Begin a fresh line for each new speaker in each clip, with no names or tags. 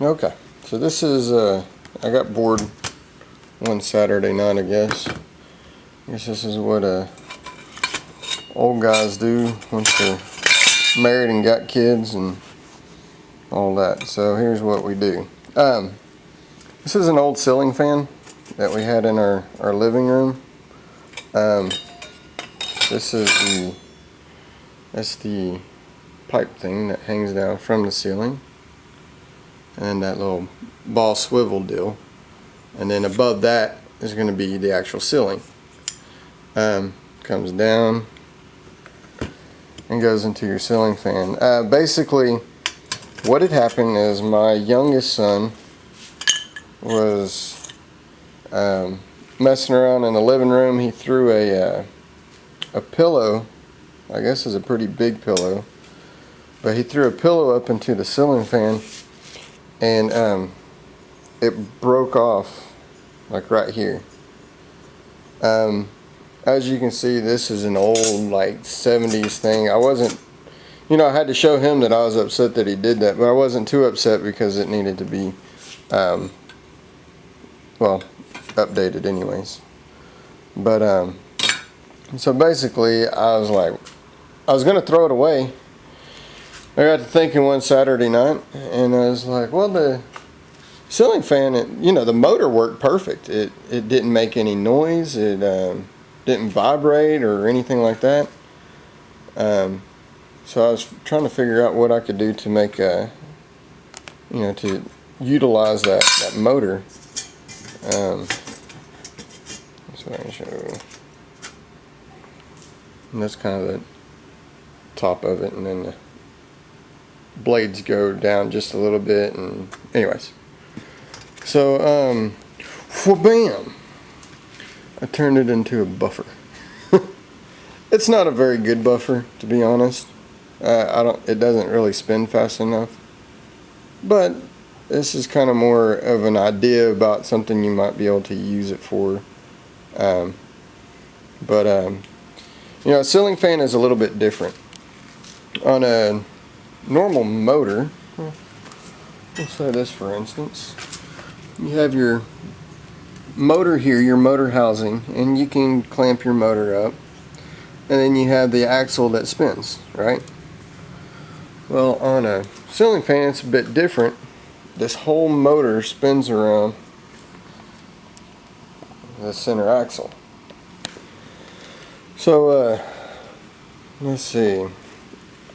Okay, so this is, I got bored one Saturday night, I guess. This is what old guys do once they're married and got kids and all that. So here's what we do. This is an old ceiling fan that we had in our living room. That's the pipe thing that hangs down from the ceiling, and that little ball swivel deal, and then above that is going to be the actual ceiling. Comes down and goes into your ceiling fan. Basically what had happened is my youngest son was messing around in the living room. He threw a pillow. I guess it's a pretty big pillow, but he threw a pillow up into the ceiling fan, and it broke off like right here. As you can see, this is an old like 70s thing. I wasn't, I had to show him that I was upset that he did that, but I wasn't too upset because it needed to be well, updated anyways. But so basically I was gonna throw it away. I got to thinking one Saturday night, and I was like, well, the ceiling fan, the motor worked perfect. It didn't make any noise. It didn't vibrate or anything like that. So I was trying to figure out what I could do to make to utilize that motor. So I can show you. And that's kind of the top of it, and then the blades go down just a little bit, and anyways. So bam, I turned it into a buffer. It's not a very good buffer, to be honest. It doesn't really spin fast enough. But this is kind of more of an idea about something you might be able to use it for. A ceiling fan is a little bit different. On a normal motor, let's say this for instance, you have your motor here, your motor housing, and you can clamp your motor up, and then you have the axle that spins, right? Well, on a ceiling fan it's a bit different. This whole motor spins around the center axle. So let's see,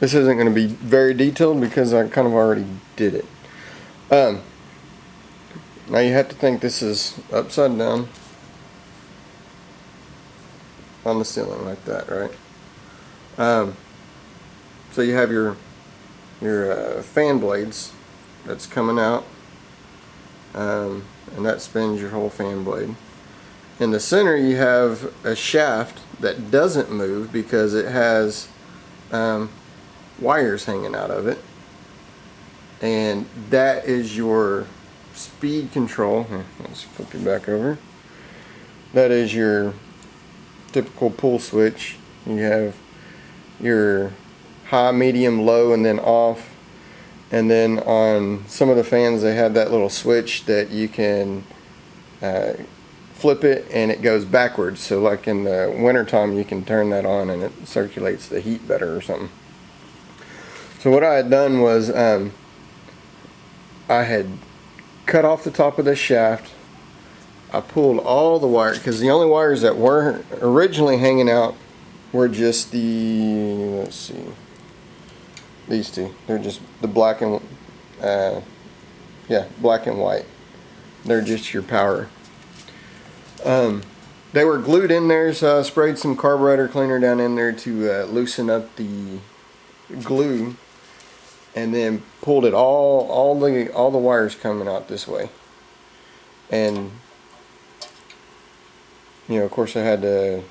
this isn't going to be very detailed because I kind of already did it. Now you have to think this is upside down on the ceiling like that, right? So you have your fan blades that's coming out, and that spins your whole fan blade. In the center you have a shaft that doesn't move because it has wires hanging out of it, and that is your speed control. Here, let's flip it back over. That is your typical pull switch. You have your high, medium, low, and then off. And then on some of the fans they have that little switch that you can flip it and it goes backwards. So like in the wintertime you can turn that on and it circulates the heat better or something. So what I had done was I had cut off the top of this shaft. I pulled all the wires, because the only wires that were originally hanging out were just let's see, these two. They're just the black and black and white. They're just your power. They were glued in there, so I sprayed some carburetor cleaner down in there to loosen up the glue, and then pulled it all the wires coming out this way. And of course I had to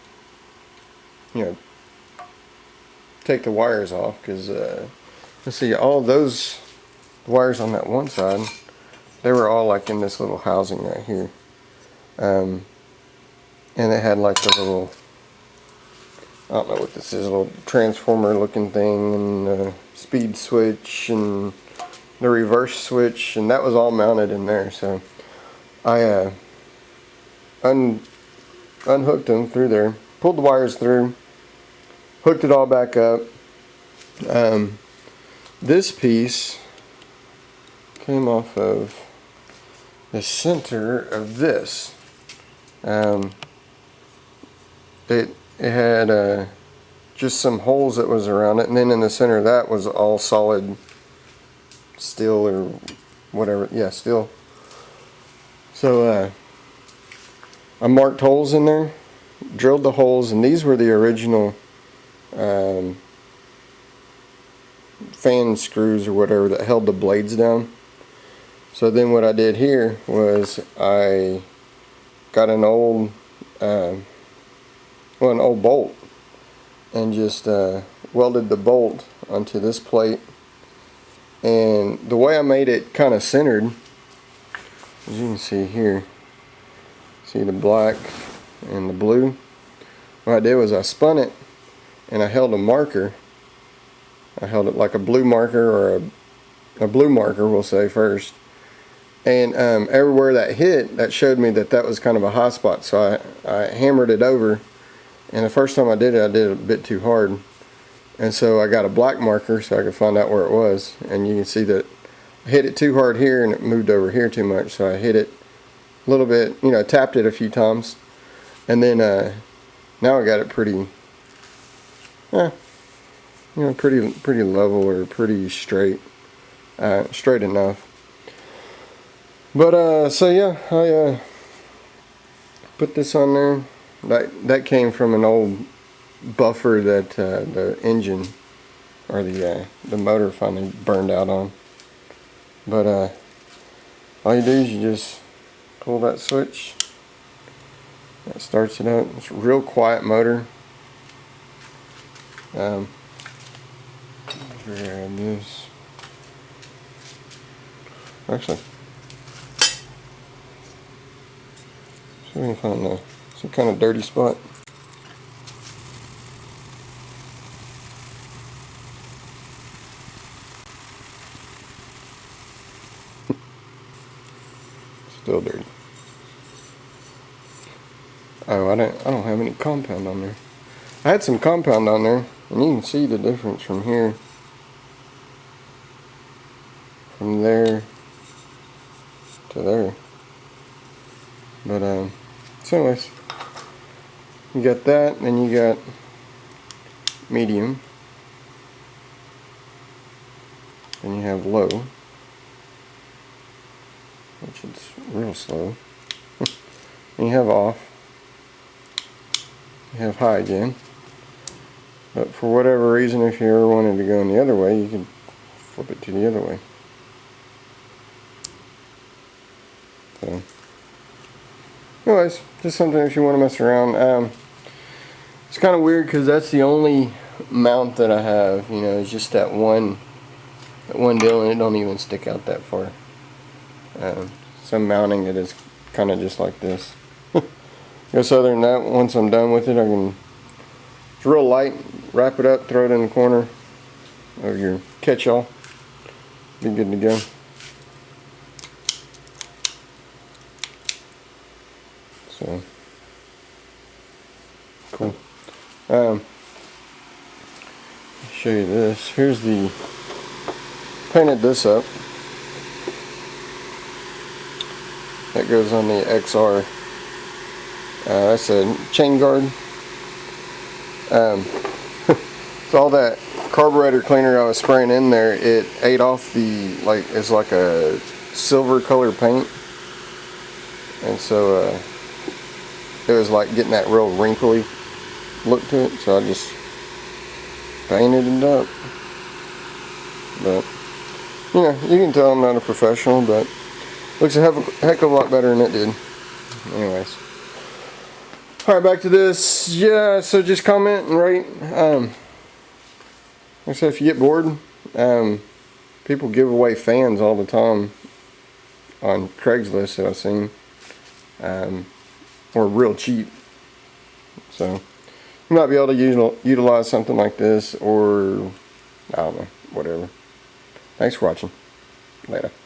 take the wires off, because let's see, all those wires on that one side, they were all like in this little housing right here, and it had like the little, I don't know what this is, a little transformer looking thing, and a speed switch and the reverse switch, and that was all mounted in there. So I unhooked them through there, pulled the wires through, hooked it all back up. This piece came off of the center of this. It had just some holes that was around it, and then in the center of that was all solid steel or whatever. Yeah, steel. So I marked holes in there, drilled the holes, and these were the original fan screws or whatever that held the blades down. So then what I did here was I got an old bolt and just welded the bolt onto this plate. And the way I made it kind of centered, as you can see here, see the black and the blue? What I did was I spun it and I held a marker. I held it like a blue marker, or a blue marker we'll say first. And everywhere that hit, that showed me that that was kind of a hot spot. So I hammered it over, and the first time I did it a bit too hard. And so I got a black marker so I could find out where it was. And you can see that I hit it too hard here and it moved over here too much. So I hit it a little bit, you know, tapped it a few times. And then now I got it pretty, you know, pretty level, or pretty straight, straight enough. But so yeah, I put this on there. That came from an old buffer that the engine, or the motor finally burned out on. But all you do is you just pull that switch. That starts it up. It's a real quiet motor. Grab this. Actually, so we can find some kind of dirty spot. Still dirty. Oh, I don't have any compound on there. I had some compound on there, and you can see the difference from here, from there to there. But so anyways, you got that, and you got medium, and you have low, which is real slow. And you have off. You have high again. But for whatever reason, if you ever wanted to go in the other way, you can flip it to the other way. So, anyways, just something if you want to mess around. It's kind of weird because that's the only mount that I have. You know, it's just that one deal, and it don't even stick out that far. So mounting it is kind of just like this. Guess other than that, once I'm done with it, I can, it's real light, wrap it up, throw it in the corner of your catch-all, be good to go. So, cool. Show you this. Here's the, painted this up. That goes on the XR. That's a chain guard. So all that carburetor cleaner I was spraying in there, it ate off the, like, it's like a silver color paint, and so it was like getting that real wrinkly look to it. So I just painted it up. But you know, you can tell I'm not a professional, but looks a heck of a lot better than it did. Anyways. Alright, back to this. Yeah, so just comment and rate. Like I said, if you get bored, people give away fans all the time on Craigslist that I've seen. Or real cheap. So, you might be able to utilize something like this, or, I don't know, whatever. Thanks for watching. Later.